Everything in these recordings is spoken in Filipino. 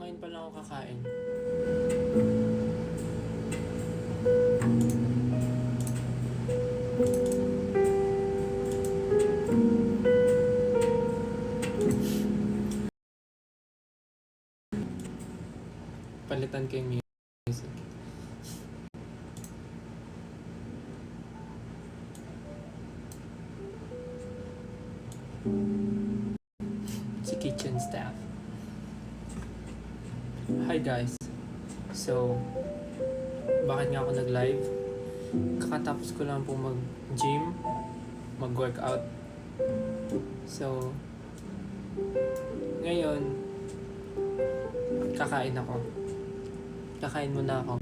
Ngayon pa lang ako kakain. Palitan ko yung music. Si kitchen staff. Hi guys. So, bakit nga ako nag-live? Kakatapos ko lang po mag-gym, mag-workout. So, ngayon, kakain ako. Kakain muna ako.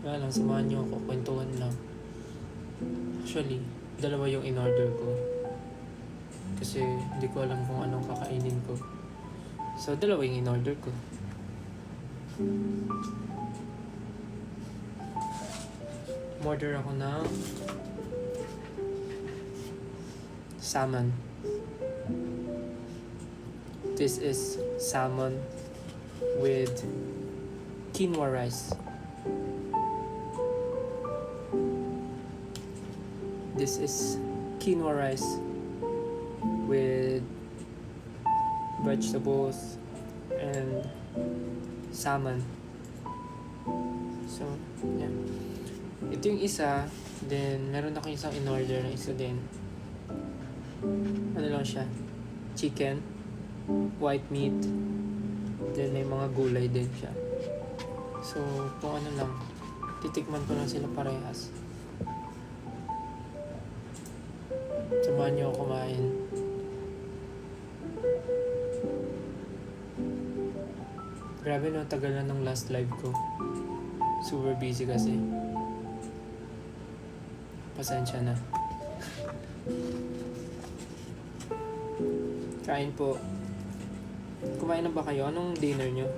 Wala lang, samahan niyo ako. Kwentuhan lang. Actually, dalawa yung in-order ko. Kasi hindi ko alam kung anong kakainin ko. So, dalawa yung in-order ko. Order ako ng salmon. This is salmon with quinoa rice. This is quinoa rice with vegetables and salmon. So, yeah. Ito yung isa. Then, meron ako isang in-order na isa din. Ano lang siya? Chicken, white meat, then may mga gulay din siya. So, kung ano lang, titikman ko lang sila parehas. Samahan niyo ako kumain. Grabe no, tagal na ng last live ko. Super busy kasi. Pasensya na. Kain po. Kumain na ba kayo? Anong dinner nyo?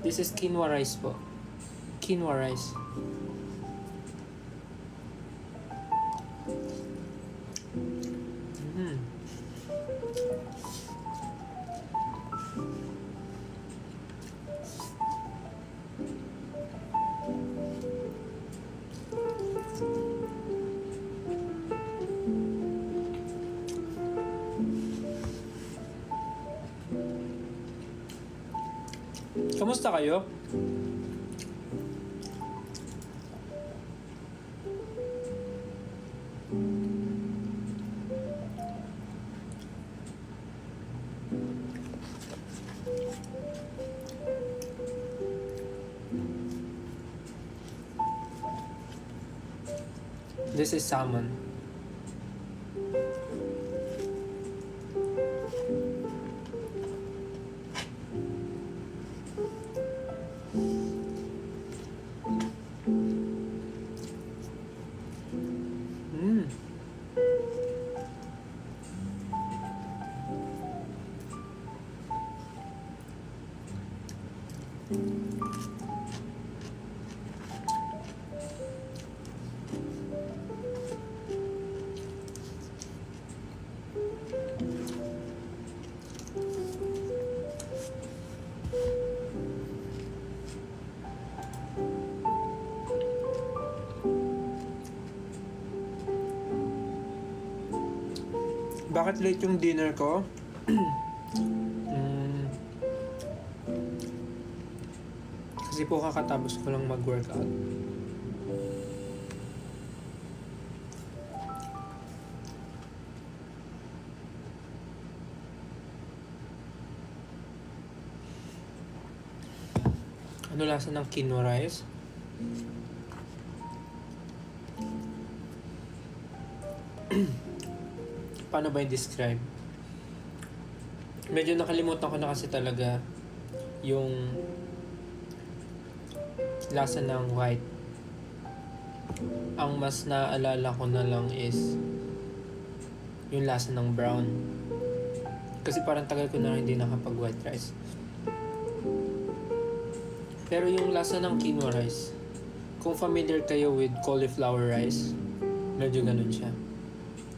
This is quinoa rice po. Quinoa rice. Kamusta kayo? This is salmon. Bakit late yung dinner ko? Kasi po kakatapos ko lang mag-workout. Ano lasa ng quinoa rice? Paano ba i-describe? Medyo nakalimutan ko na kasi talaga yung lasa ng white. Ang mas naalala ko na lang is yung lasa ng brown. Kasi parang tagal ko na hindi nakapag white rice. Pero yung lasa ng quinoa rice, kung familiar kayo with cauliflower rice, medyo ganun siya.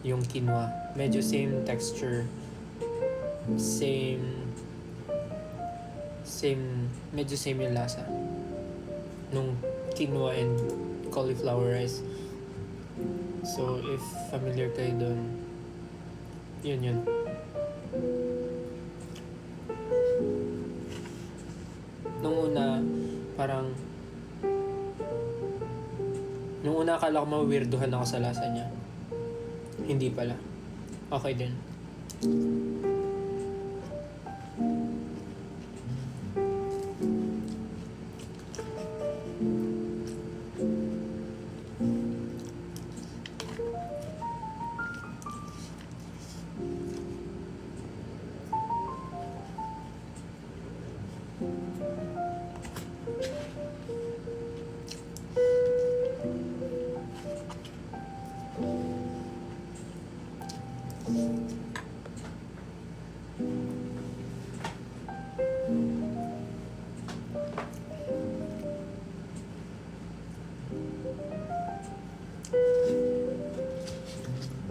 yung quinoa. Medyo same texture. Medyo same yung lasa nung quinoa and cauliflower rice. So, if familiar kayo dun, yun. Nung una, akala ko ma-weirduhan ako sa lasa niya. Hindi pala. Okay din.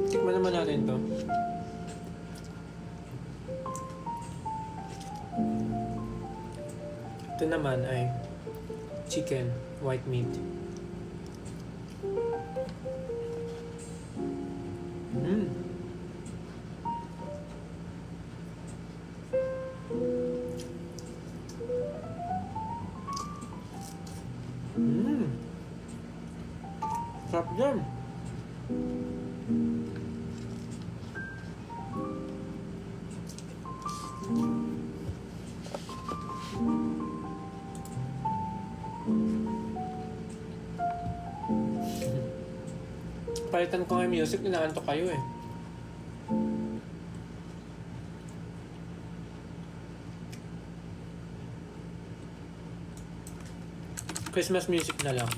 Tikman naman natin to. Ito naman ay chicken, white meat. Sarap yan. Palitan ko nga yung music, ninaantok kayo eh. Christmas music na lang.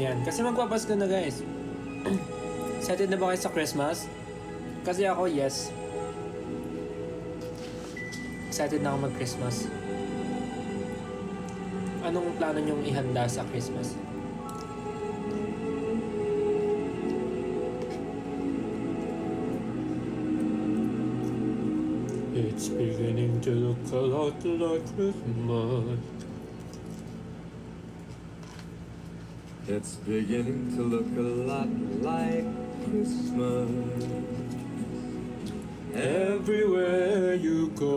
Yan, kasi magpapasko na guys. Excited na ba kayo sa Christmas? Kasi ako, yes. Excited na ako mag-Christmas. Anong plano nyong ihanda sa Christmas? It's beginning to look a lot like Christmas. It's beginning to look a lot like Christmas. Everywhere you go,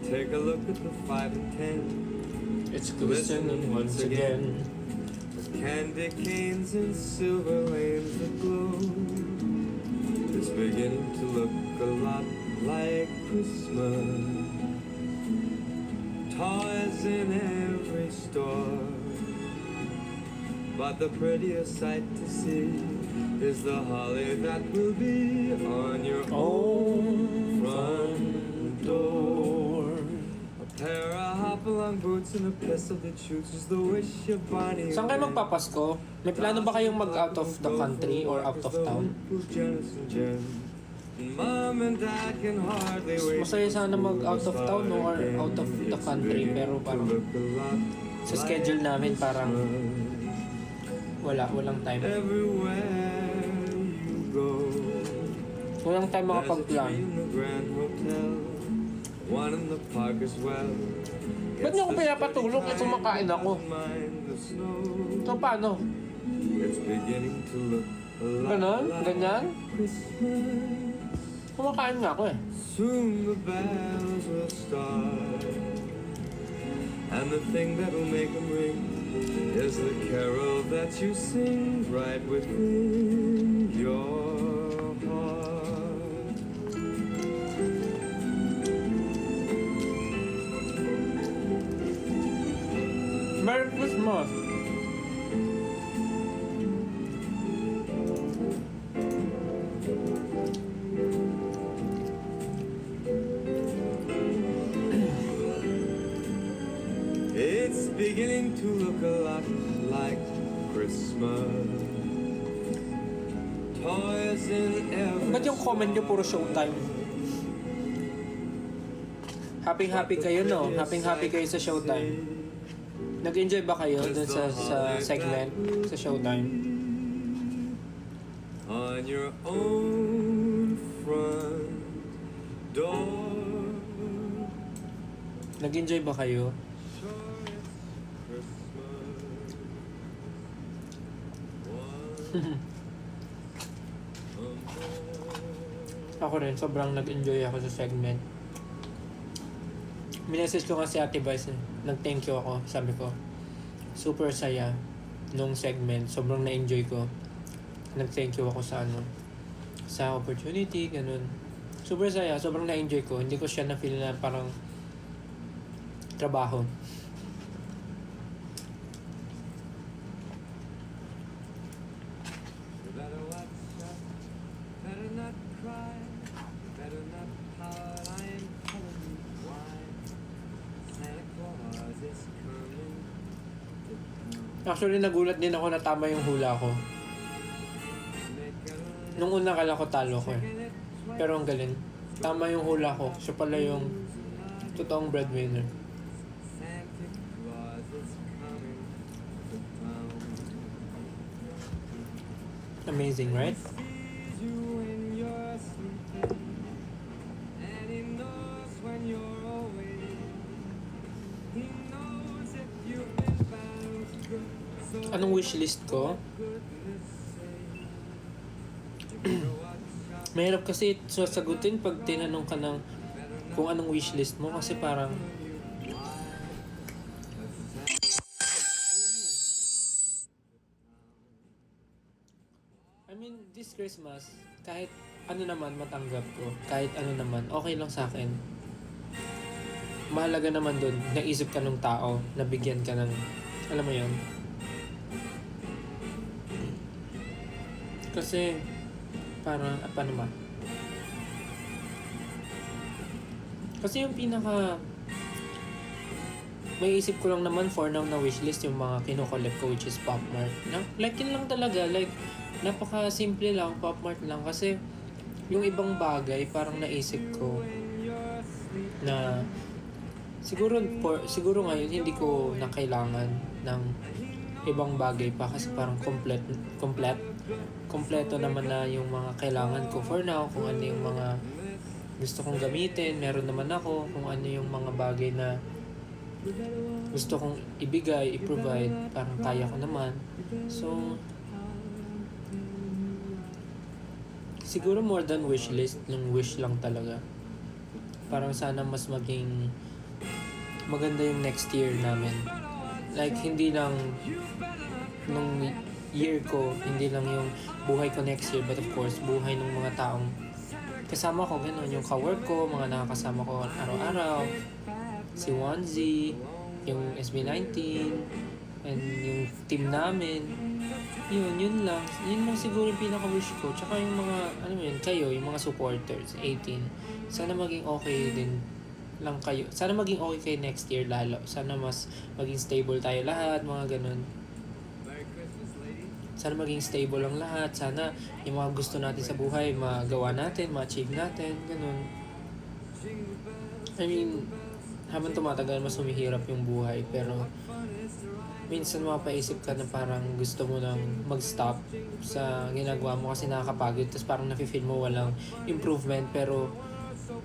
take a look at the 5 and 10. it's glistening once again. With candy canes and silver lanes that glow. It's beginning to look a lot like Christmas. Toys in every store. But the prettiest sight to see is the holly that will be on your own front door. A pair of hop-along boots and a pistol that shoots is the wish of Bonnie. Saan kayo magpapasko? May plano ba kayong mag-out of the country or out of town? Mom and Dad can hardly wait. Masaya sana mag-out of town or out of the country, pero parang sa schedule namin parang walang time. Everywhere you go. Walang time makapag-plan. One in the park as well. Ba't niyo ako pinapatulog at kumakain ako? So paano? It's beginning to look a lot Ganon? like Ganyan? Christmas. Kumakain nga ako eh. Soon the bells will start, and the thing that will make them ring is the carol that you sing right within your heart. Merry Christmas! It's beginning to look a lot like Christmas. Toys in every Ba't yung comment nyo puro showtime? Happy kayo, no? Happy kayo sa Showtime. Nag-enjoy ba kayo dun sa segment sa Showtime? On your own front door. Nag-enjoy ba kayo? Sure it's Christmas. Ako rin, sobrang nag-enjoy ako sa segment. Minessage ko nga si Ate Vice, nag-thank you ako, sabi ko, super saya nung segment, sobrang na-enjoy ko. Nag-thank you ako sa sa opportunity, ganun. Super saya, sobrang na-enjoy ko, hindi ko siya na-feel na parang trabaho. You better watch out, better not cry, better not pout, I am telling you why. Santa Claus is coming to town. Actually, nagulat din ako na tama yung hula ko. Nung una kala ko talo ko eh. Pero ang galing. Tama yung hula ko. Siya pala yung totoong breadwinner. Santa Claus is coming to town. Amazing, right? Sees you when you're sleeping, and he knows when you're awake. He knows if you've been bad or good. So Anong wishlist ko? goodness sake, you better watch out. Mahirap kasi sasagutin pag tinanong ka ng kung anong wishlist mo kasi parang I mean, this Christmas, kahit ano naman matanggap ko, kahit ano naman, okay lang sa akin. Mahalaga naman dun, naisip ka ng tao, nabigyan ka ng, alam mo yun? Kasi, parang, paano ba? Kasi yung pinaka, may isip ko lang naman for now na wishlist yung mga kinukollect ko which is Pop Mart. Like yun lang talaga, like napaka-simple lang, Pop Mart lang. Kasi yung ibang bagay parang naisip ko na siguro ngayon hindi ko na kailangan ng ibang bagay pa kasi parang kompleto naman na yung mga kailangan ko for now, kung ano yung mga gusto kong gamitin, meron naman ako, kung ano yung mga bagay na gusto kong ibigay, i-provide, parang kaya ko naman. So, siguro more than wish list, yung wish lang talaga. Parang sana mas maging maganda yung next year namin. Like, hindi lang nung year ko, hindi lang yung buhay ko next year, but of course, buhay ng mga taong kasama ko, gano'n, yung ka-work ko, mga nakakasama ko araw-araw, si Wanzi, yung SB19, and yung team namin. Yun lang. Yun lang siguro yung pinaka-wish ko. Tsaka yung mga, ano yun, kayo, yung mga supporters, 18. Sana maging okay din lang kayo. Sana maging okay kayo next year lalo. Sana mas maging stable tayo lahat, mga ganun. Merry Christmas, lady. Sana maging stable ang lahat. Sana yung mga gusto natin sa buhay, magawa natin, ma-achieve natin, ganun. I mean, habang tumatagal, mas humihirap yung buhay. Pero, minsan mapaisip ka na parang gusto mo nang mag-stop sa ginagawa mo kasi nakakapagod. Tapos parang nafe-feel mo walang improvement. Pero,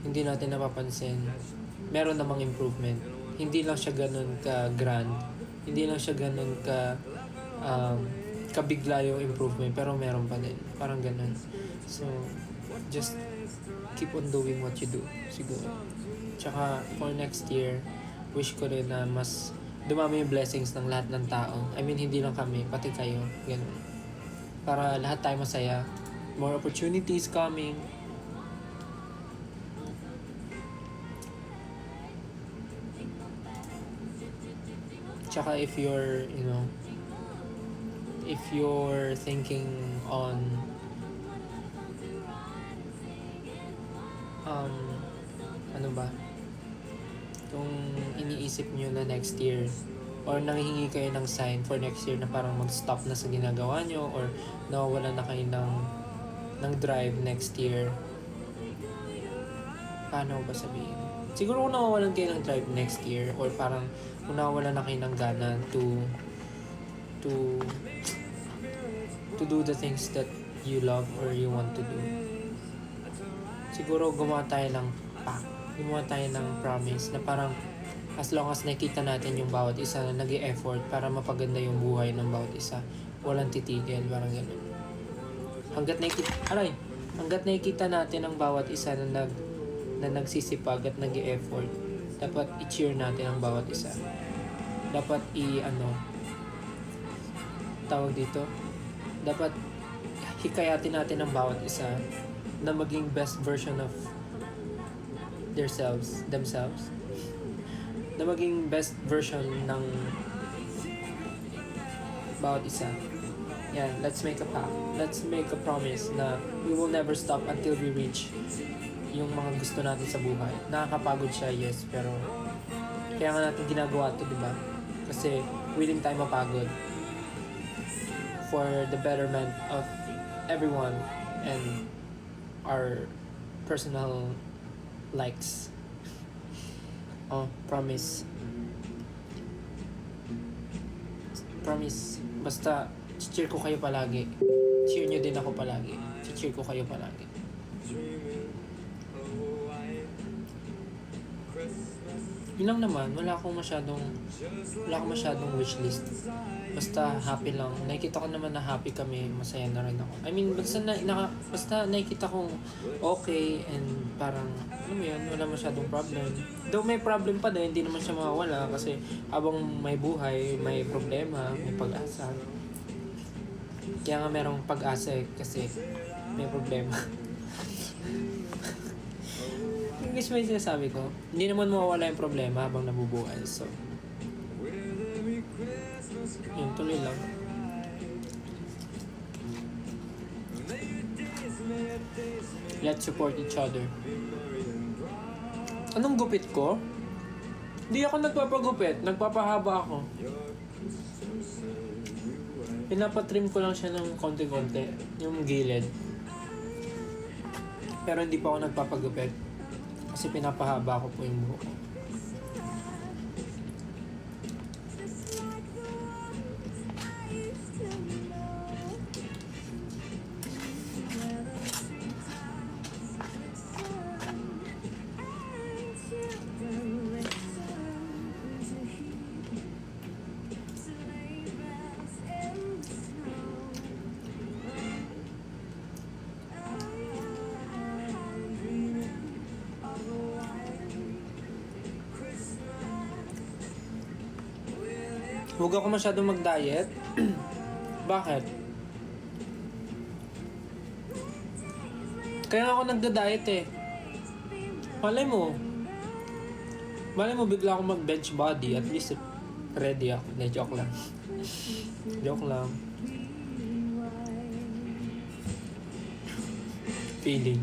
hindi natin napapansin. Meron namang improvement. Hindi lang siya ganun ka-grand. Hindi lang siya ganun kabigla yung improvement. Pero meron pa din. Parang ganun. So, just keep on doing what you do. Siguro. Tsaka, for next year, wish ko rin na mas dumami yung blessings ng lahat ng tao. I mean, hindi lang kami, pati kayo. Ganun. Para lahat tayo masaya. More opportunities coming. Tsaka if you're, if you're thinking on ano ba? Kung iniisip nyo na next year or nanghihingi kayo ng sign for next year na parang mag-stop na sa ginagawa nyo or nawawala na kayo ng drive next year, paano ba sabihin? siguro kung nawawalan kayo ng drive next year or parang kung nawawalan na kayo ng gana to do the things that you love or you want to do, siguro gumawa tayo ng pact, gumawa tayo ng promise na parang as long as nakita natin yung bawat isa na nag-e-effort para mapaganda yung buhay ng bawat isa, walang titigil, parang ganun. Hanggat nakikita natin ang bawat isa na nagsisipag at nag-e-effort, dapat i-cheer natin ang bawat isa. Dapat dapat hikayatin natin ang bawat isa na maging best version of themselves, na maging best version ng bawat isa. Yan, let's make a pact. Let's make a promise na we will never stop until we reach yung mga gusto natin sa buhay. Nakakapagod siya, yes, pero kaya nga natin ginagawa ito, di ba? Kasi willing tayo mapagod for the betterment of everyone and our personal likes. Promise. Basta cheer ko kayo palagi. Cheer nyo din ako palagi. Cheer ko kayo palagi. Yun lang naman, wala akong masyadong wishlist. Basta happy lang. Nakikita ko naman na happy kami, masaya na rin ako. I mean, basta nakikita kong okay and parang, alam mo yun, wala masyadong problem. Though may problem pa din, hindi naman siya mawawala kasi habang may buhay, may problema, may pag-asa. Kaya nga merong pag-asa kasi may problema. Guys, may sinasabi ko, hindi naman mawawala yung problema habang nabubuhay. So, yun, tuloy lang. Let's support each other. Anong gupit ko? Hindi ako nagpapagupit, nagpapahaba ako. Pinapatrim ko lang siya ng konti-konti, yung gilid. Pero hindi pa ako nagpapagupit. Kasi pinapahaba ko po yung buhok ko. Huwag ako masyadong mag-diet. Bakit? Kaya ako nagda-diet eh. Malay mo bigla akong mag-bench body. At least ready ako. Na, joke lang. Joke lang. Feeling.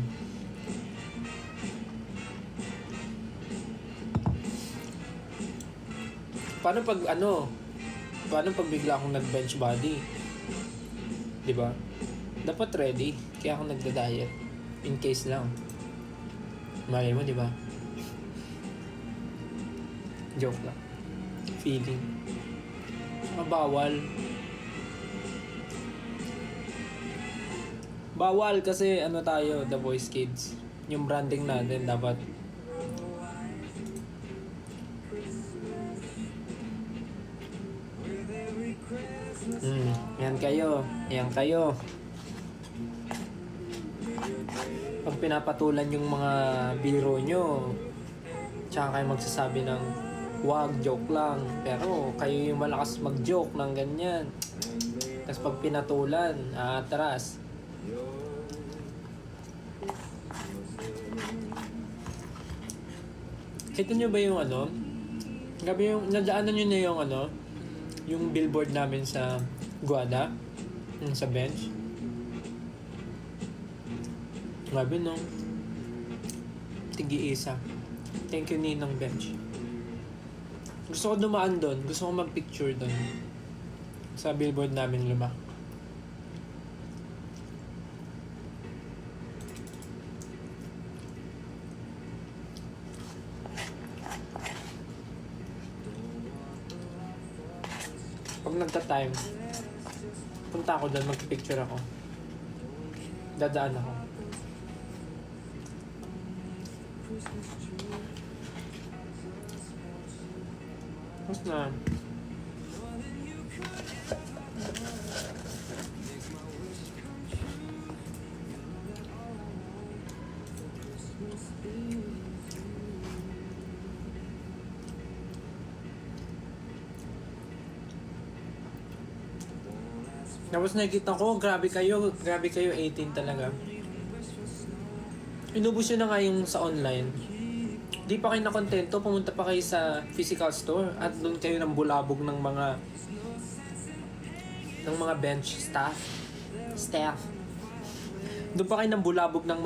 Paano pag bigla akong nag-bench body? Diba? Dapat ready. Kaya ako nagda-diet. In case lang. Malay mo, diba? Joke lang. Feeling. Bawal. Bawal kasi tayo, The Voice Kids. Yung branding natin dapat Yan kayo. Pag pinapatulan yung mga biro nyo, tsaka kayo magsasabi ng wag, joke lang. Pero kayo yung malakas mag-joke ng ganyan. Tapos pag pinatulan, atras. Kita nyo ba yung gabi yung, nadaanan nyo na yung yung billboard namin sa Guada, sa bench. Grabe no. Tigi-isa. Thank you Ninang Bench. Gusto ko dumaan doon. Gusto ko mag-picture doon. Sa billboard namin luma. Pag nagka-time, punta ako doon, mag-picture ako. Dadaan ako. Tapos na. Tapos nakikita ko, grabe kayo 18 talaga. Inubos yun na nga yung sa online. Di pa kayo nakontento, pumunta pa kayo sa physical store at doon kayo nang bulabog ng mga bench staff. Doon pa kayo nang bulabog ng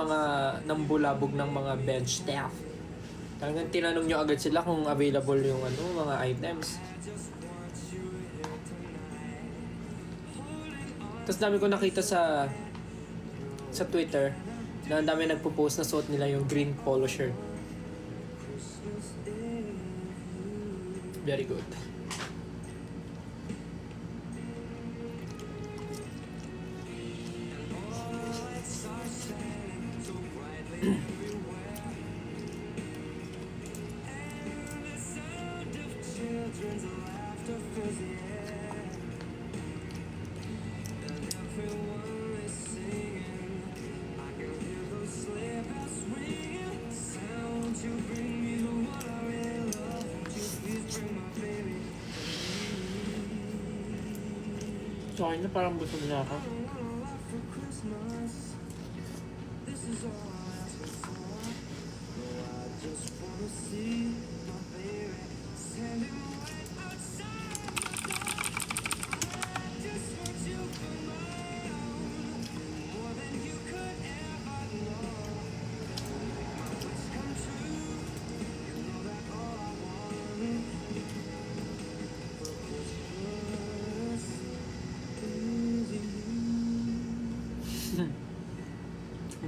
mga bench staff. Talagang tinanong nyo agad sila kung available yung mga items. Tapos dami ko nakita sa Twitter na ang dami nagpo-post na suot nila yung green polo shirt. Very good. Okay na, parang busog na ako.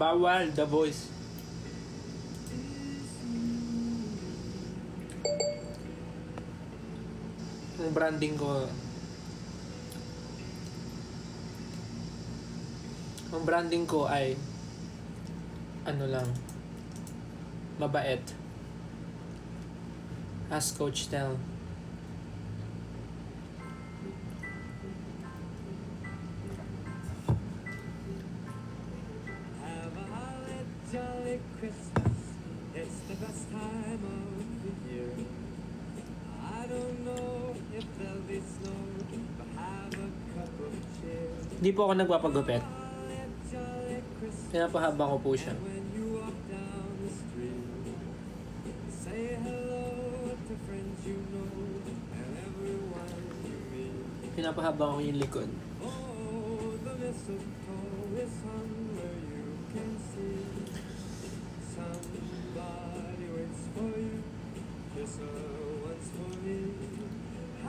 Bawal, The Voice. Ang branding ko ay mabait. As Coach Tel. Jolly Christmas, it's the best time of the year. I don't know if there'll be snow, but have a cup of cheer. Hindi po ako nagpapagupit. Jolly Christmas, Pinapahaba ko po siya. when you walk down the street, say hello to friends you know and everyone you meet. Pinapahaba ko yung likod. Oh, the mistletoe is hung where you can see. Somebody waits for you, kiss her once for me.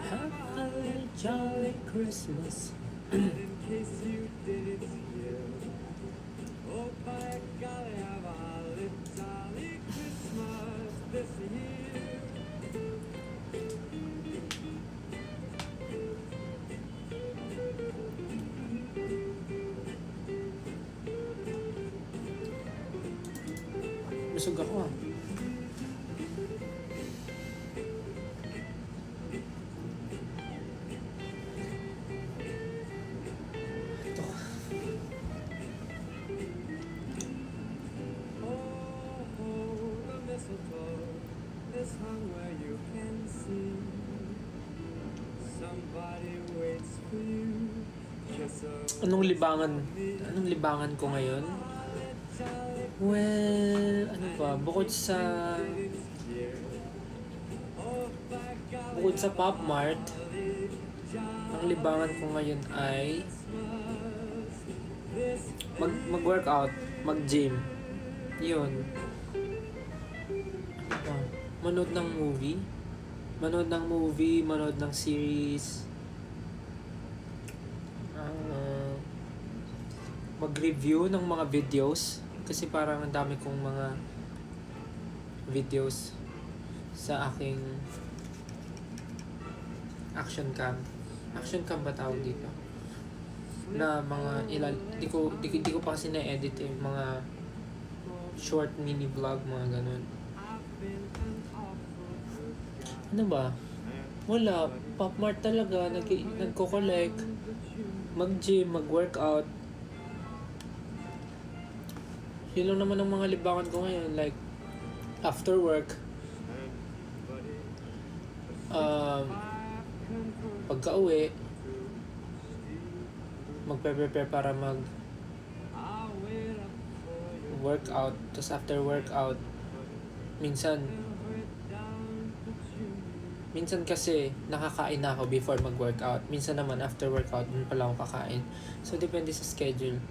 Have a jolly Christmas. And in case you didn't hear, oh by golly, have a holly jolly Christmas this year. Busog ako ah. Ito. Oh, the mistletoe is hung where you can see. Somebody waits for you, kiss her. Anong libangan ko ngayon? Well, bukod sa Pop Mart, ang libangan ko ngayon ay mag-workout, mag-gym. Yun. Manood ng movie, manood ng series. Mag-review ng mga videos. Kasi parang ang dami kong mga videos sa aking action cam. action cam ba tawag dito? Na mga di ko pa kasi na-edit eh, mga short mini vlog, mga ganun. Ano ba? Wala. Pop Mart talaga. Nagko-collect. Mag-gym. Mag-workout. Yun lang naman ang mga libangan ko ngayon. Like, after work. Pagka-uwi. Magpe-prepare para workout. Tapos after workout, minsan kasi nakakain na ako before mag-workout. Minsan naman after workout, dun pala ako kakain. So, depende sa schedule.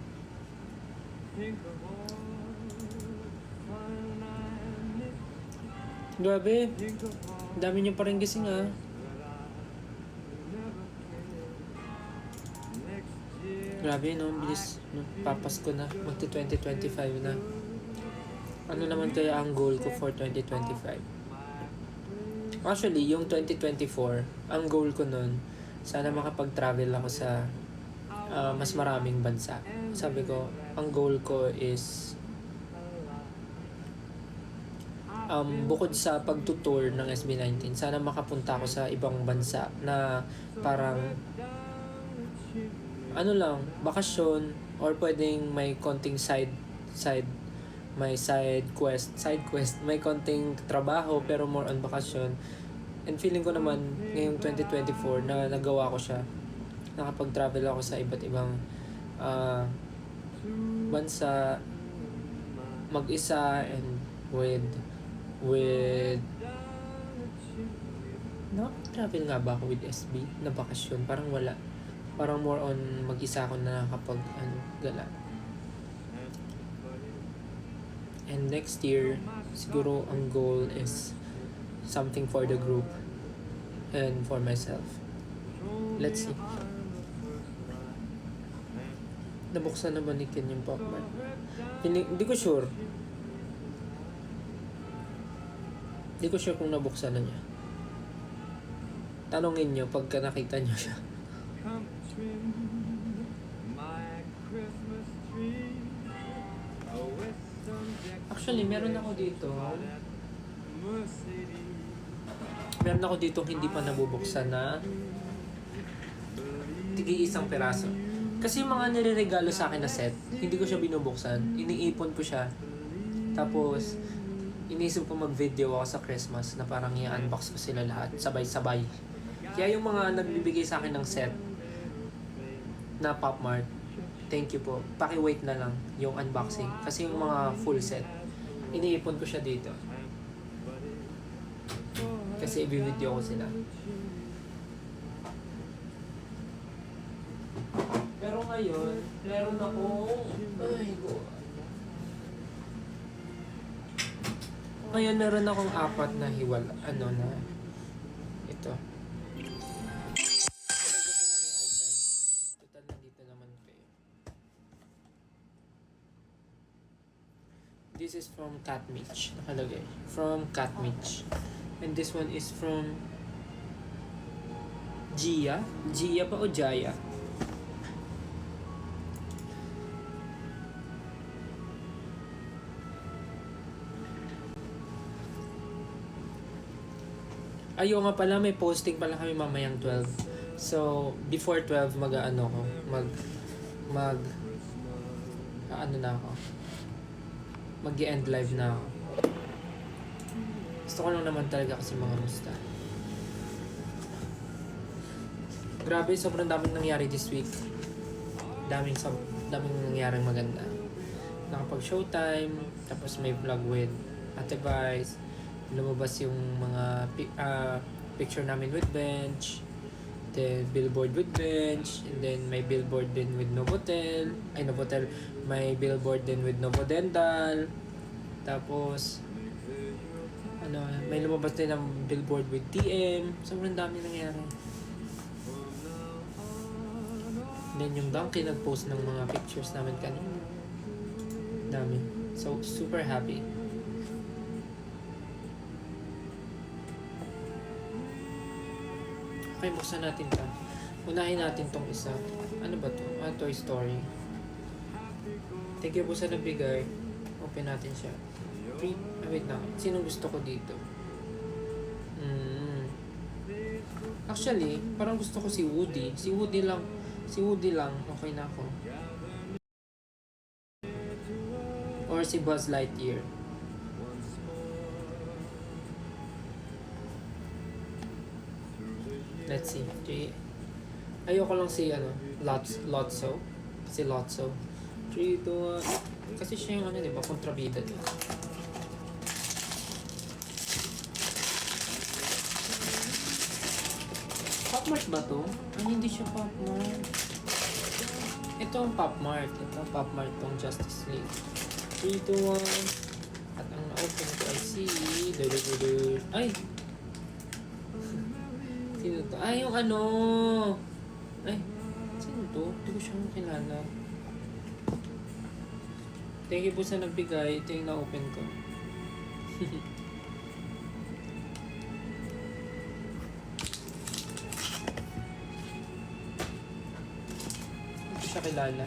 Grabe. Dami niyo pa rin gising ha. Grabe no, bilis. No, papasko na. Magti 2025 na. Ano naman kaya ang goal ko for 2025? Actually, yung 2024, ang goal ko nun, sana makapag-travel ako sa mas maraming bansa. Sabi ko, ang goal ko is bukod sa pagtutour ng SB19, sana makapunta ako sa ibang bansa na parang ano lang, bakasyon, or pwedeng may konting side quest, may konting trabaho pero more on bakasyon. And feeling ko naman ngayong 2024 na nagawa ko siya. Nakapag-travel ako sa iba't ibang bansa mag-isa and with travel nga ba ako with SB na bakasyon? Parang wala. Parang more on mag-isa ako na gala. And next year, siguro ang goal is something for the group and for myself. Let's see. Nabuksan na ba ni Ken yung Pop Mart? Hindi ko sure. Hindi ko sure kung nabuksan na niya. Tanungin nyo pagka nakita nyo siya. Actually, meron ako dito hindi pa nabubuksan na tig-iisang peraso. Kasi yung mga nireregalo sa akin na set, hindi ko siya binubuksan. Iniipon ko siya. Tapos, iniisip ko mag-video ako sa Christmas na parang i-unbox ko sila lahat, sabay-sabay. Kaya yung mga nagbibigay sa akin ng set na Pop Mart, thank you po. Paki-wait na lang yung unboxing. Kasi yung mga full set, iniipon ko siya dito. Kasi i-video ko sila. Pero ngayon, meron akong... Ngayon, meron akong 4 na hiwala. Ito. Total, nandito naman kayo. This is from Cat Mitch. Nakalagay. From Cat Mitch. And this one is from Gia. Gia pa o Jaya? Ayo nga pala, may posting pala kami mamayang 12. So, before 12 mag-ano ko, mag-end live na ako. Gusto ko lang naman talaga kasi mga musta. Grabe, sobrang daming nangyari this week. Daming nangyaring maganda. Nakapag-showtime, tapos may vlog with Ate Vice. Lumabas yung mga picture namin with Bench, then billboard with Bench, and then may billboard din with Novotel, may billboard din with Novodental, tapos may lumabas din ng billboard with TM. Sobrang dami nangyari. Then yung Donkey nag-post ng mga pictures namin kanina. Dami. So, super happy. Okay, buksan natin ito. Unahin natin tong isa. Ano ba to? Toy Story. Thank you po sa nabigay. Open natin siya. Wait na. Sino gusto ko dito? Actually, parang gusto ko si Woody. Si Woody lang. Okay na ako. Or si Buzz Lightyear. Let's see. Ayoko lang si Lotso. Si Lotso. 3, 2, 1. Kasi siya yung di ba? Kontrabida din. Pop Mart ba to? Ay, hindi siya Pop Mart. Ito ang Pop Mart. Tong Justice League. 3, 2, 1. At ang na-open ko ay si... Ay! Sino to? Ay, yung Ay, sino to? Hindi ko siya kilala. Thank you po sa nagbigay. Ito yung na-open ko. Hindi ko siya kilala.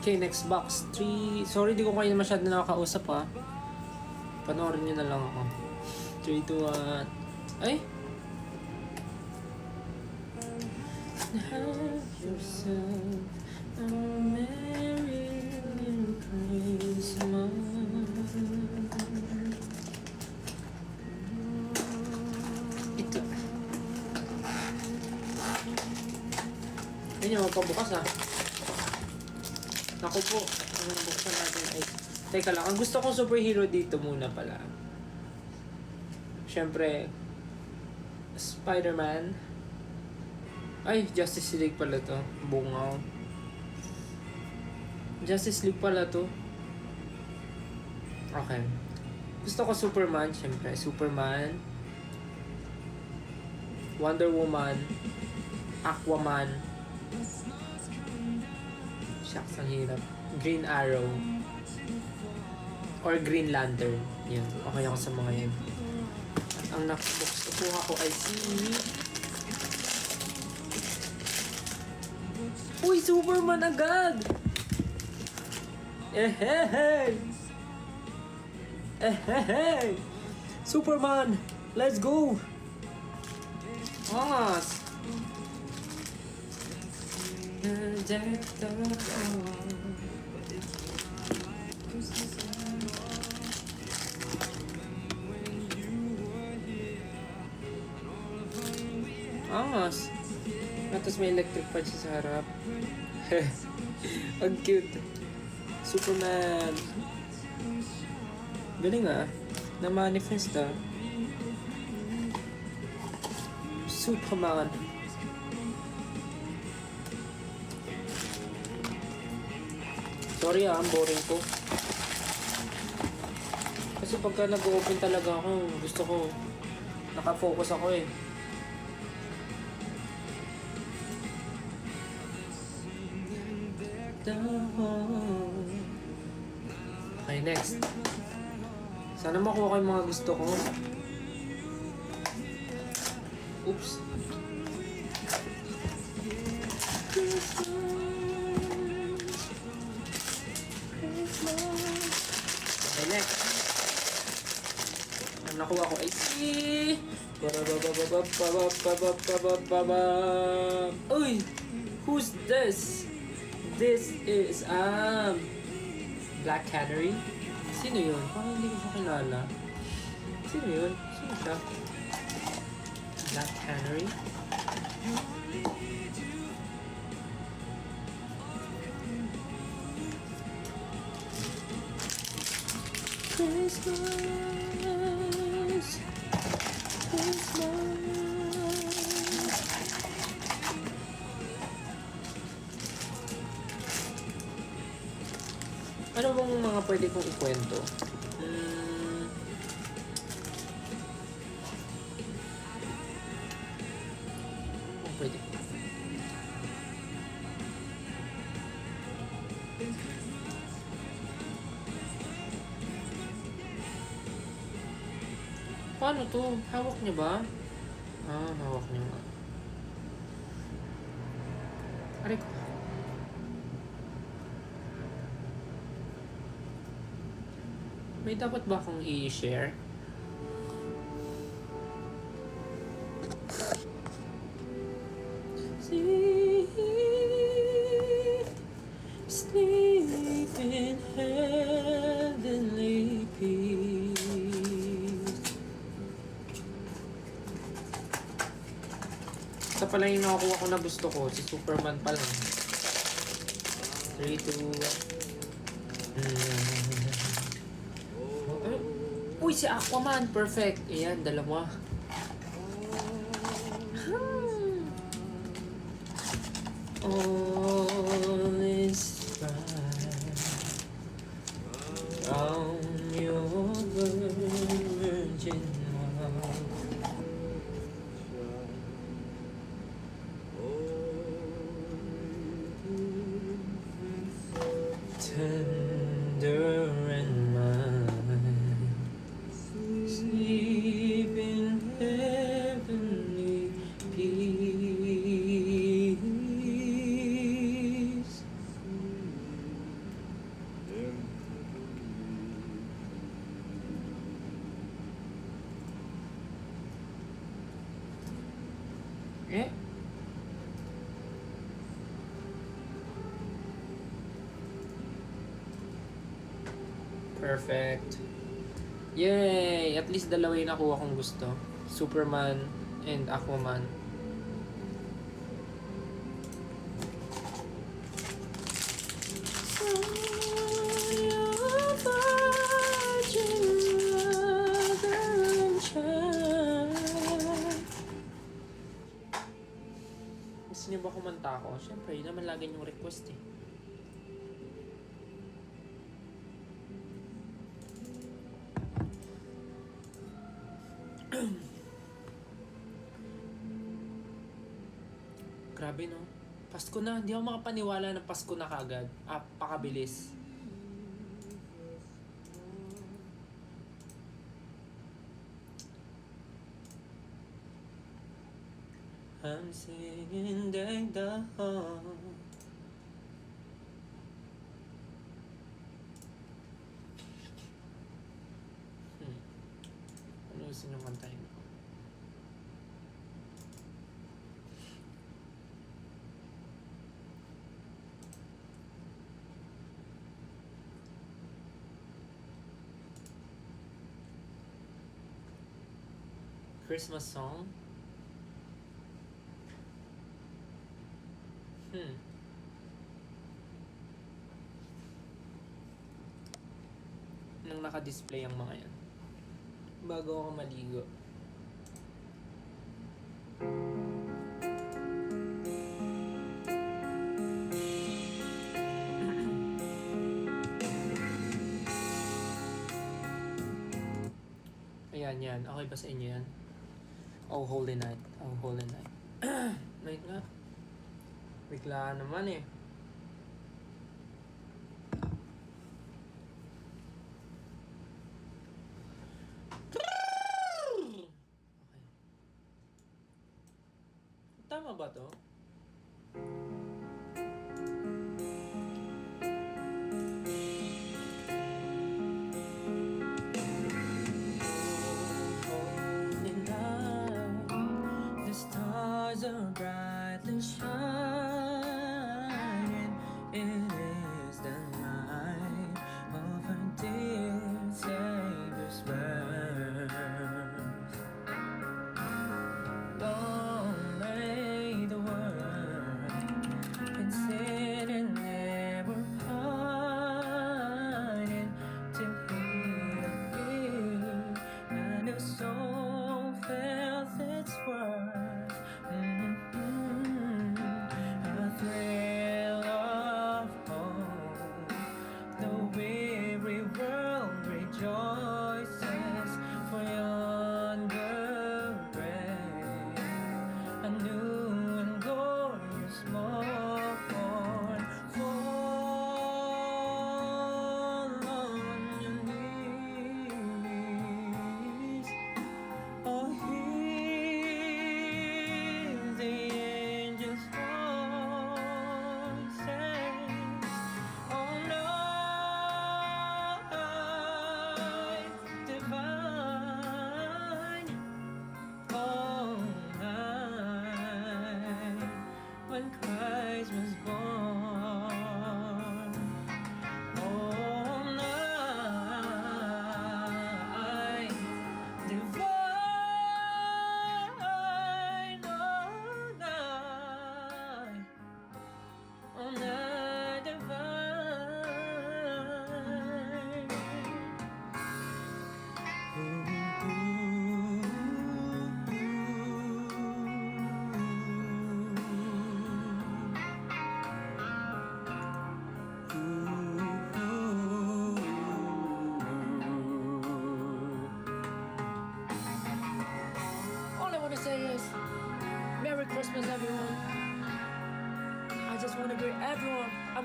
Okay, next box. 3. Sorry, di ko kayo masyado nakakausap ha. Panoorin nyo na lang ako. 3, 2, 1. Ay! Have yourself a merry little Christmas. Ito. Ayun yung magpabukas ha. Naku po, ang buksan natin ay... Teka lang, ang gusto kong superhero dito muna pala. Siyempre, Spider-Man. Ay, Justice League pala to. Bungaw. Justice League pala to. Okay. Gusto ko Superman, siyempre. Superman. Wonder Woman. Aquaman. Shucks, ang hirap. Green Arrow. Or Green Lantern. Yan. Okay ako sa mga yan. At ang next box na kuha ko ay si... Uy! Superman agad! Ehehey! Ehehey! Superman! Let's go! Angas! Angas. Tapos may electric part siya sa harap. Ang cute. Superman. Galing ah. Na-manifest ah. Superman. Sorry ah, ang boring ko. Kasi pagka nag-open talaga ako, gusto ko nakafocus ako eh. Okay, next. Sana makuha ko yung mga gusto ko. Oops. Okay, next. Ang nakuha ko ay si... Uy! Who's this? This is, Black Canary. Sino yun? Parang hindi ko siya kilala. Sino yun? Sino siya? Black Canary? Christmas, Christmas. Ano bang mga pwede kong ikwento? Hmm, pwede. Paano to? Hawak niya ba? Ah, hawak niya nga. Aray ko. May dapat ba akong i-share? Sleep in heavenly peace. Ito pala yung nakakuha ko na gusto ko. Si Superman pa lang. 3, 2, 1. Uy, si Aquaman! Perfect! Ayan, dalawa. All is right from your virgin mouth. Tender and mild, sleep in heavenly peace. Eh? Perfect. Yay! At least dalawa yung nakuha kong gusto. Superman and Aquaman. Gusto niyo ba kumanta ako? Siyempre, yun naman lagi yung request eh. Grabe no? Pasko na, hindi ako makapaniwala na Pasko na kagad. Ah, pakabilis. I'm singing dang dong. Ano gusto niyong kantahin ko? Christmas song? Nang naka-display ang mga yan. Bago ako maligo. Ayan, yan. Okay ba sa inyo yan? Oh, Holy Night. Oh, Holy Night. Night nga. Bigla naman eh. Okay. Tama ba to? Holy night, the stars are brightly shining. It is the night of our dear Savior's birth. Long may the world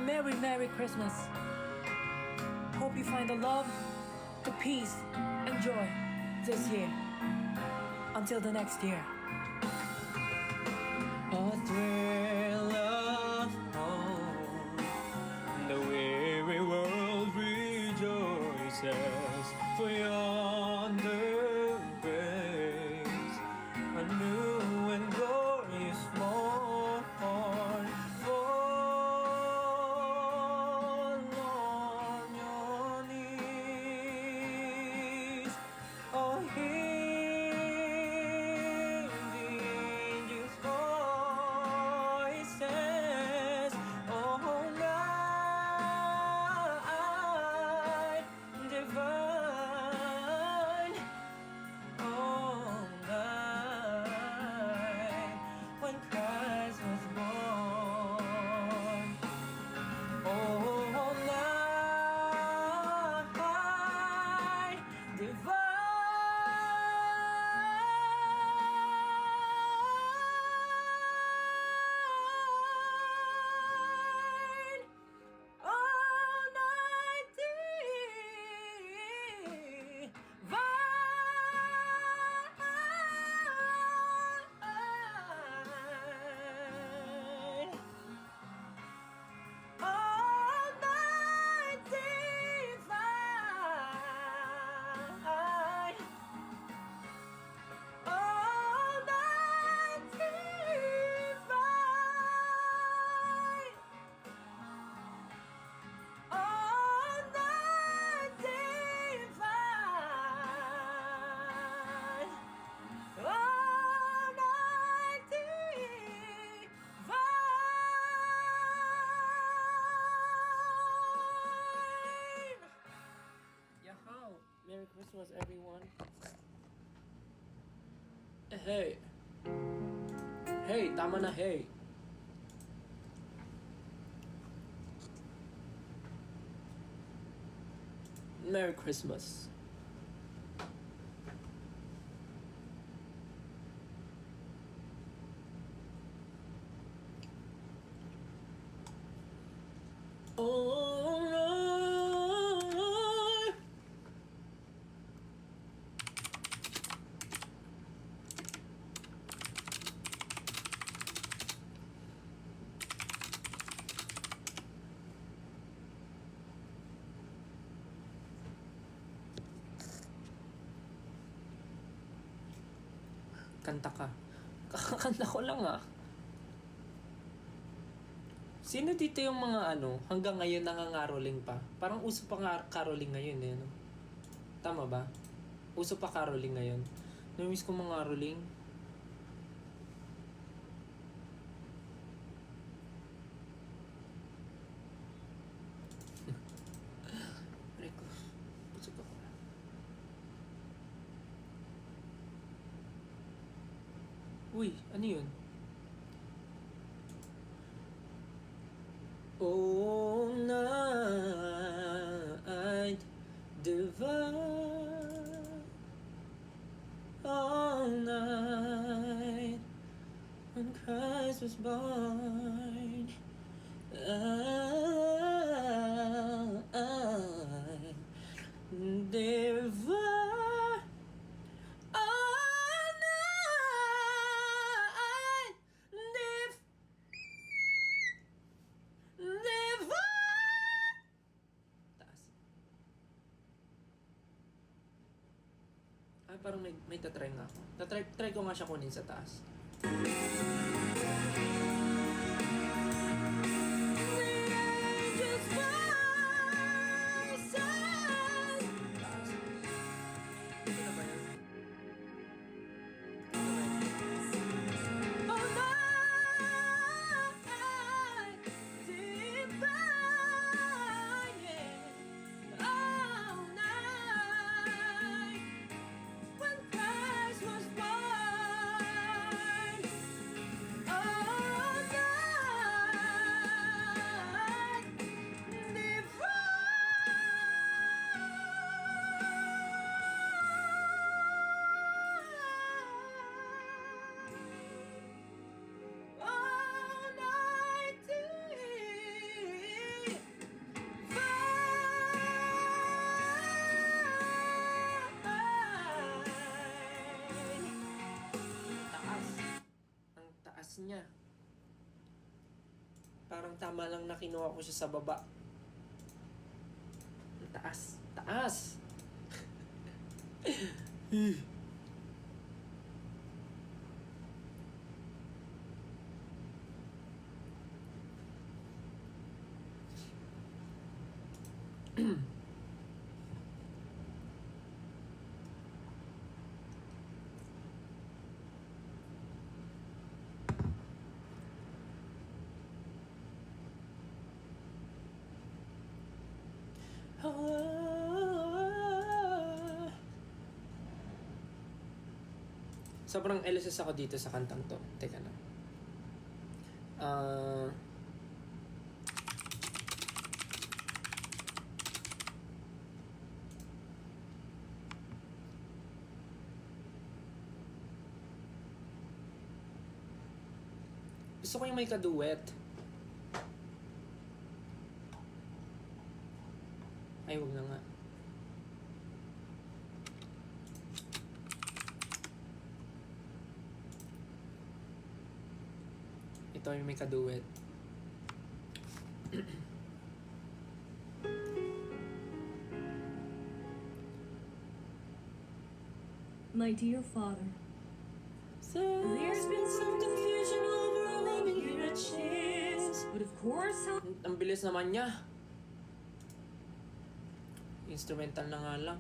Merry, Merry Christmas. Hope you find the love, the peace, and joy this year. Until the next year. A thrill of home. The weary world rejoices, for yonder breaks a new and glorious morn. Fall on your knees, oh, hear the angels' voices, oh, night divine, oh, night when Christ was born, oh, night divine, all night divine, all night divine, all night divine, all night divine, all night divine. Yahaw! Merry Christmas, everyone. Hey! Hey! Tama na, hey! Merry Christmas. Oh, no. Kanta ka. Kakakanta ko lang ah. Sino dito yung mga hanggang ngayon nangangaroling pa? Parang uso pa nga caroling ngayon eh, no? Tama ba? Uso pa caroling ngayon. Namiss ko mga caroling. Rico, busog ako. Uy, ano yun? Oh, night divine, all night when Christ was born, divine, all night divine. Taas. Ay, parang may tatry nga ako. Try ko nga siya kunin sa taas. Taas. Ito na ba yun? All night divine, yeah. All night when Christ was born. Parang tama lang na kinuha ko siya sa baba. Taas. Taas! Sobrang LSS ako dito sa kantang to. Teka lang. Gusto ko yung may kaduet. Ay, wag na nga. Ito yung may kaduet. My dear father, There's been some confusion overwhelming here at Cheers. but of course, Ang bilis naman niya. Instrumental na nga lang.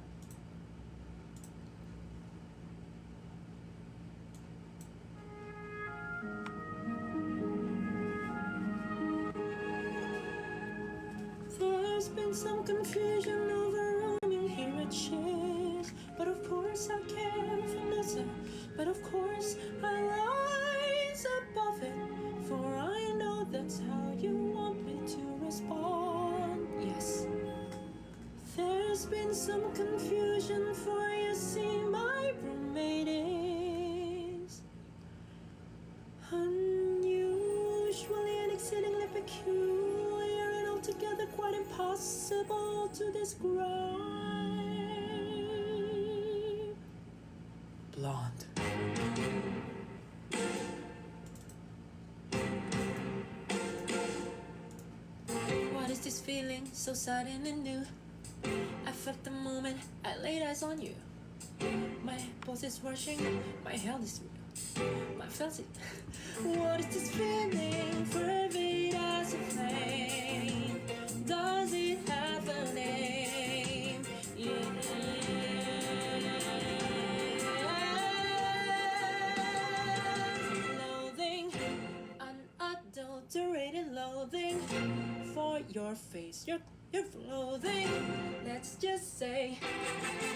There's been some confusion overwhelming here at Cheers. But of course I care for Vanessa. But of course I rise above it. For I know that's how you want me to respond. Yes. There's been some confusion, for you see my roommate is unusually and exceedingly peculiar and altogether quite impossible to describe. Blonde. What is this feeling so sudden and new? I felt the moment I laid eyes on you. My pulse is rushing, my health is real. My fancy. What is this feeling? Fervid as a flame. Does it have a name? Loathing, unadulterated loathing for your face. Your clothing. Let's just say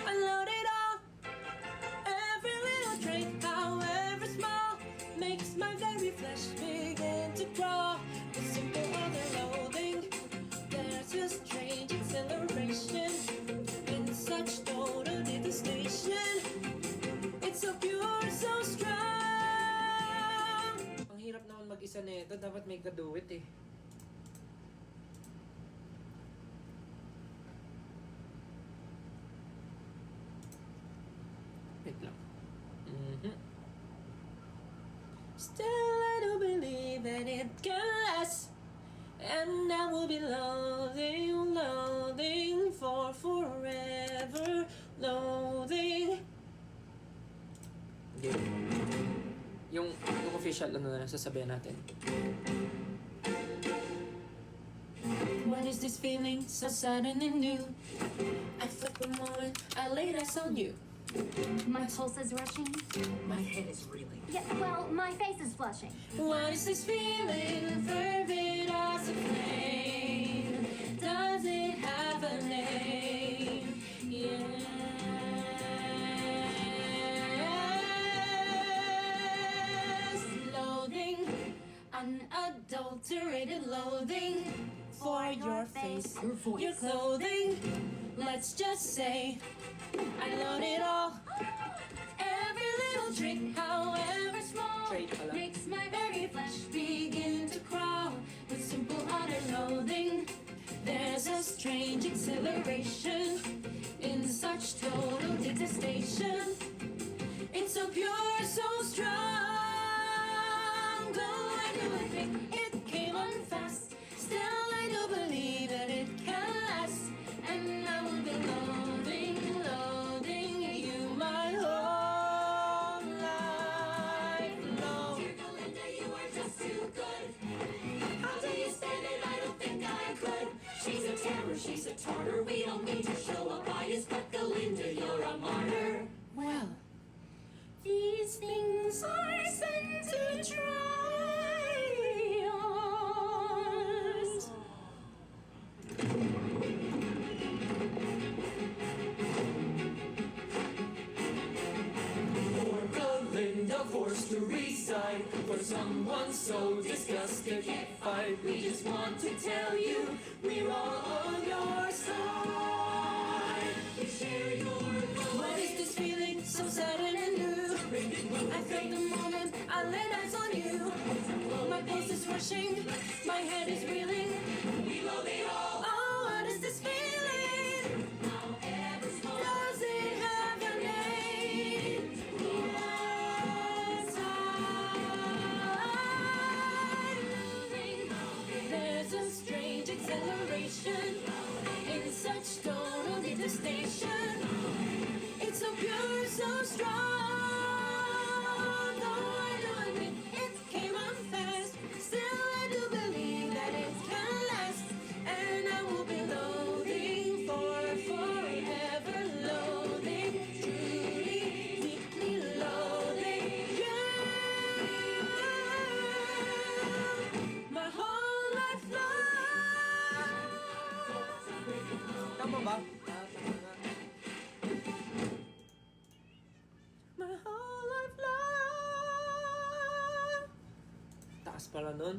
I load it all. Every little trait, however small, makes my very flesh begin to crawl. The simple other loathing, there's a strange exhilaration in such total devastation. It's so pure, so strong. Ang hirap naman mag-isa nito, dapat may kaduwit eh. Wait lang. Still I do believe that it can last. And I will be loathing, loathing for forever. Loathing. Okay. Yung official ano na lang sasabihin natin. What is this feeling so sudden and new? I felt the moment I laid eyes on you. My pulse is rushing. My head is reeling. Yeah, well, my face is flushing. What is this feeling? Fervid as a flame. Does it have a name? Yes. Loathing, unadulterated loathing for your face, Your voice. your clothing. Let's just say I load it all. Every little trick, however small, Makes my very flesh begin to crawl with simple utter loathing. There's a strange exhilaration in such total detestation. It's so pure, so strong. Though I knew it came on fast. things I send to try yours. Poor Belinda forced to resign for someone so disgusting. Can't fight. We just want to tell you we're all on your side. We share your What is this feeling so sudden and new? I felt the moment I laid eyes on you. My pulse is rushing, my head is reeling. we love it all. Oh, what is this feeling? Does it have a name? Yes, I'm moving. There's a strange acceleration in such total devastation. It's so pure, so strong. Though I know admit it came on fast, still I do believe that it can last. And I will be loathing for forever, loathing, truly, deeply loathing you. My whole life long. Tama ba? My whole life long. Taas pala nun.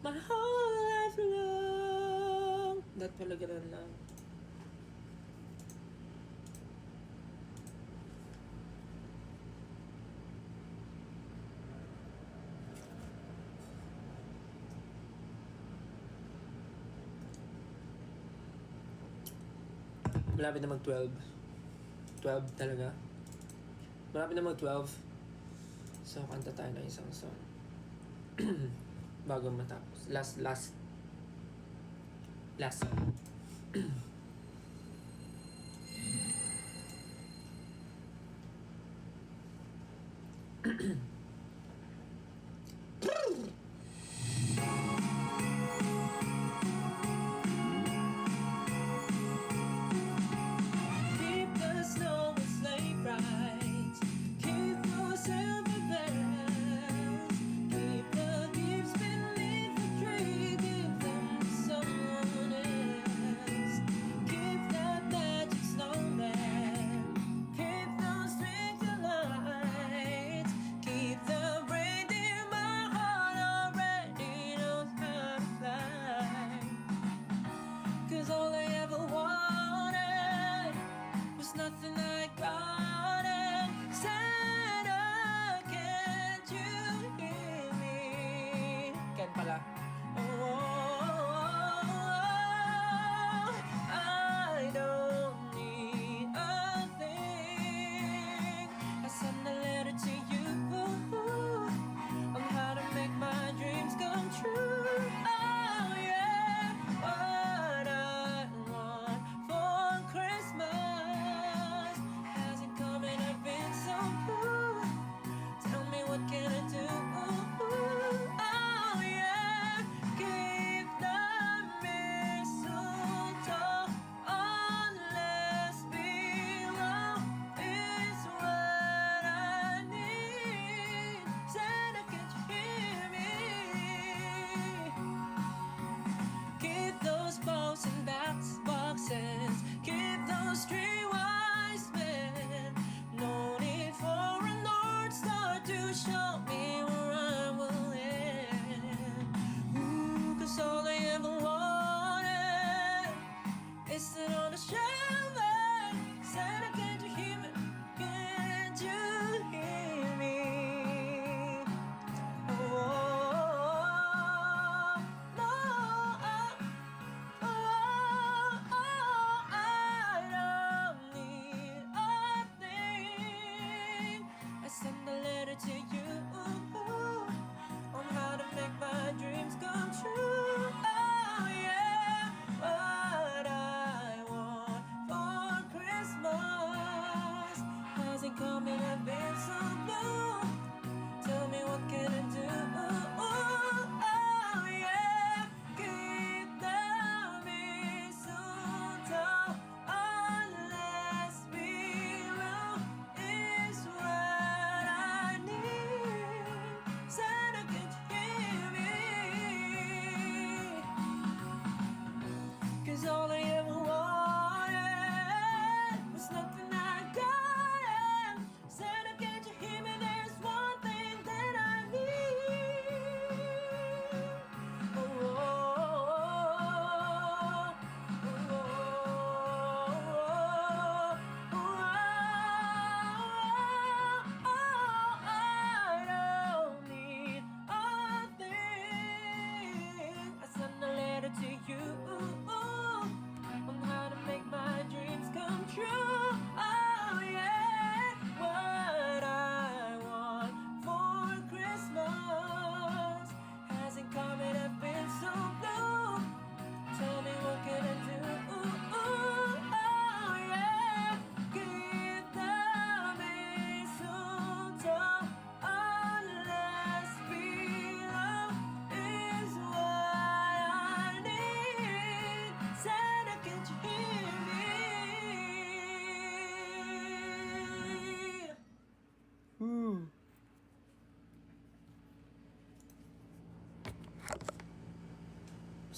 My whole life long. Dat pala ganun lang. Malapit na mag-12. 12 talaga. Malapit na mag-12. So, kanta tayo ng isang song. Bago matapos. Last song. Keep the snow and sleigh rides. Keep those silver bells. Keep the leaves beneath the tree. Give them to someone else. Keep that magic snowman. Keep those twinkle lights. Keep the reindeer. My heart already knows how to fly. 'Cause all I ever wanted was nothing I got. And Santa, can't you hear me? Ken pala. Oh, I don't need a thing. I send a letter to you on how to make my dreams come true. Oh yeah, what I want for Christmas hasn't come and I've been so blue. Tell me what can I do? Oh yeah, keep the mistletoe on, let's be low is what I need. Santa, can't you hear me? Keep those balls and boxes. Keep those three wise men. No need for a North Star to show me where I will end. Ooh, 'cause all I ever wanted is sit on a shelf and Santa, can't you hear me? Can't you hear me? Oh, no, I don't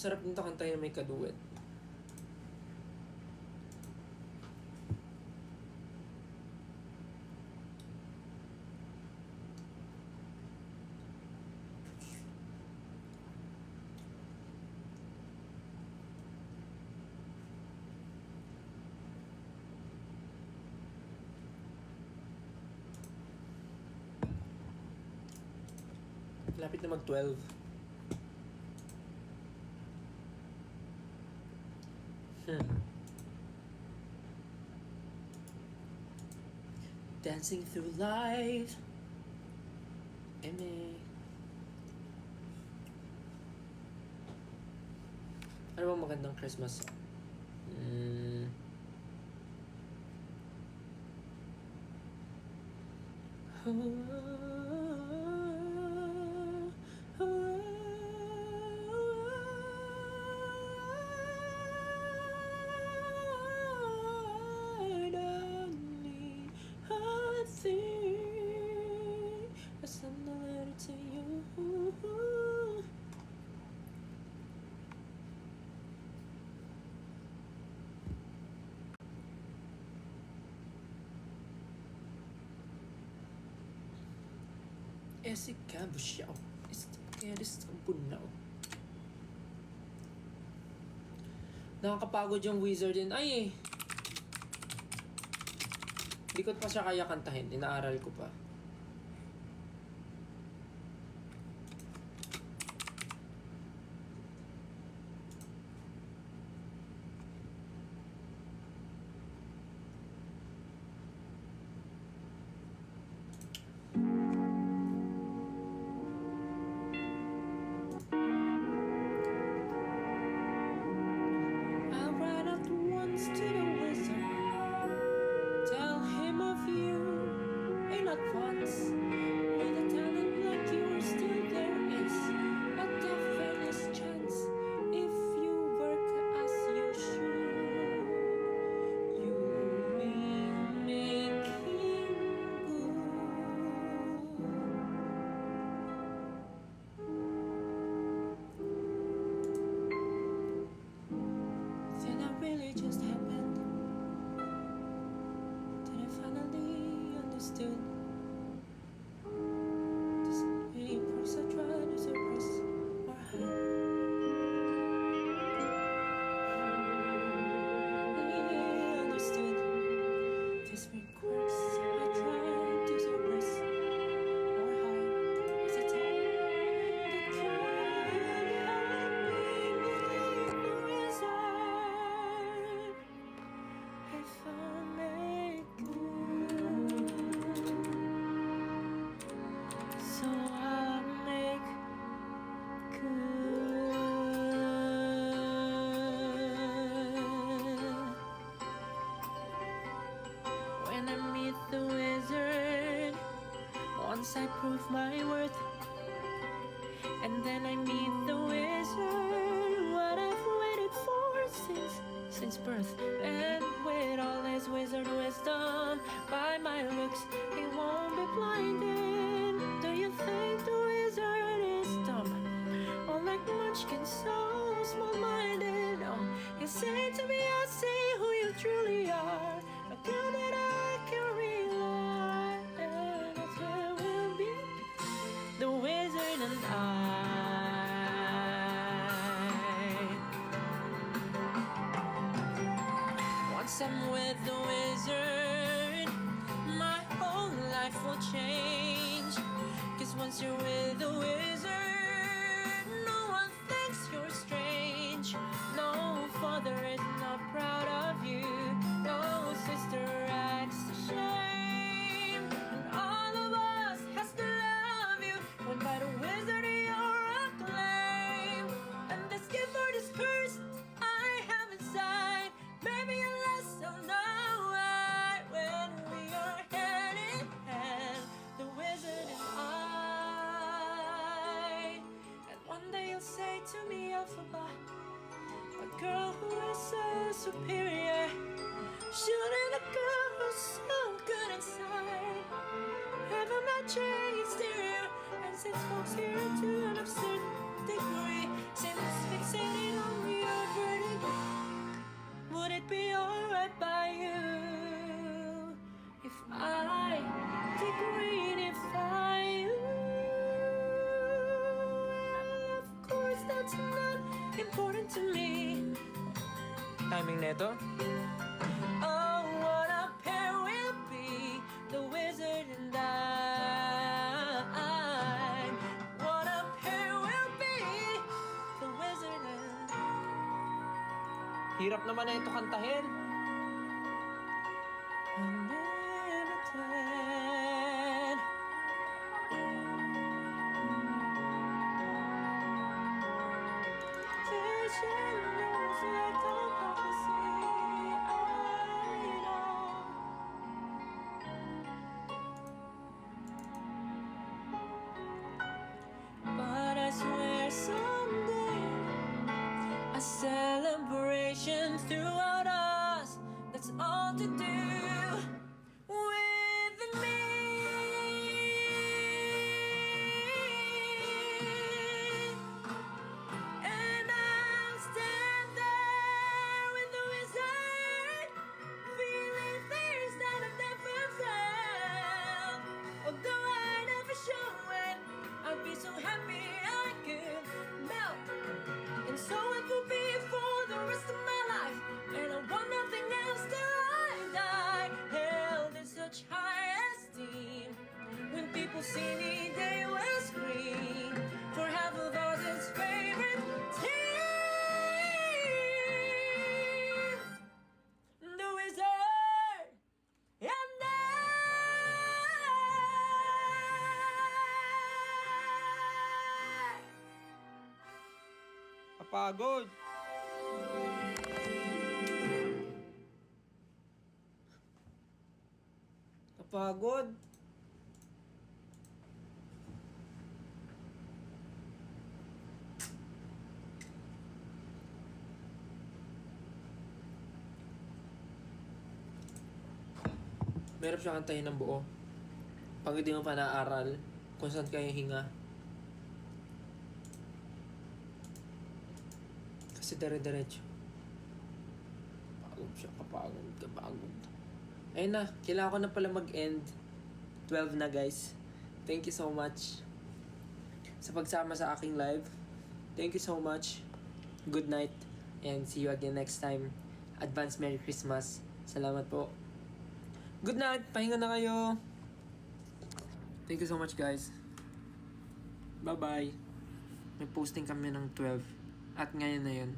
Sarap nito kantahin na may kaduet. Lapit na mag-12. Dancing through life. Eme. Ano bang magandang Christmas song? I don't need a thing. I send a letter to you. Esse cabo chão, esse bunaw. Nakakapagod yung Wizard din. Ay eh. Hindi ko pa siya kaya kantahin. Inaaral ko pa. I'll write out once to the wizard. Tell him of you in advance. With a talent like yours, still there is a definite chance. If you work as you should, you will make him good. Then I really just happened. Then I finally understood. This really proves I try to suppress or hide. I understood. This request I try to suppress or hide. As I tell the truth, if I make good, so I'll make good. When I meet the wizard, once I prove my worth, and then I meet the wizard, what I've waited for since birth. And with all his wizard wisdom, by my looks, he won't be blinded. Do you think the wizard is dumb? Or like Munchkin, so small-minded? Oh, you say to me, I see who you truly are. A girl that I can rely, and that's where we'll be, the wizard and I. Once I'm with the wizard, my whole life will change. 'Cause once you're with the wizard, no one thinks you're strange. No father is not proud of you. No sister acts ashamed. And all of us has to love you. When by the wizard you're acclaimed. And this gift or this curse I have inside, maybe a lesson know why. When we are hand in hand, the wizard and I. And one day you'll say to me, Elphaba, a girl who is so superior, shouldn't a girl who's so good inside have a matching exterior? And since folks here to an absurd degree. Since fixated on your verdict, would it be alright by you if I degreenify you? Of course, that's not important to me. Timing neto. Oh, what a pair we'll be, the wizard and I. What a pair we'll be, the wizard and Hirap naman na ito kantahin. Unlimited. Vision knows like a prophecy. I know. But I swear someday a celebration throughout us. That's all to do with me. And I'll stand there with the wizard, feeling things that I've never felt. Although I never show it, I'd be so happy I could melt. And so it will be for the rest of my life. And I want nothing else till I die. Held in such high esteem. When people see me, they will scream. For half of Oz's favorite team, the Wizard and I. Kapagod. Kapagod. Mahirap siya kantahin ng buo. Pag hindi mo pa naaral kung saan kayo hinga. Kasi dire-diretso. Pagod siya, kapagod. Ayun na, kailangan ko na pala mag-end. 12 na guys. Thank you so much sa pagsama sa aking live. Thank you so much. Good night. And see you again next time. Advance Merry Christmas. Salamat po. Good night. Pahinga na kayo. Thank you so much guys. Bye-bye. May posting kami ng 12. At ngayon na yun.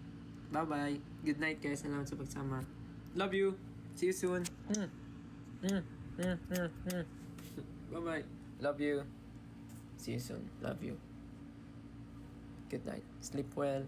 Bye-bye. Good night guys. Salamat sa pagsama. Love you. See you soon. Bye-bye. Love you. See you soon. Love you. Good night. Sleep well.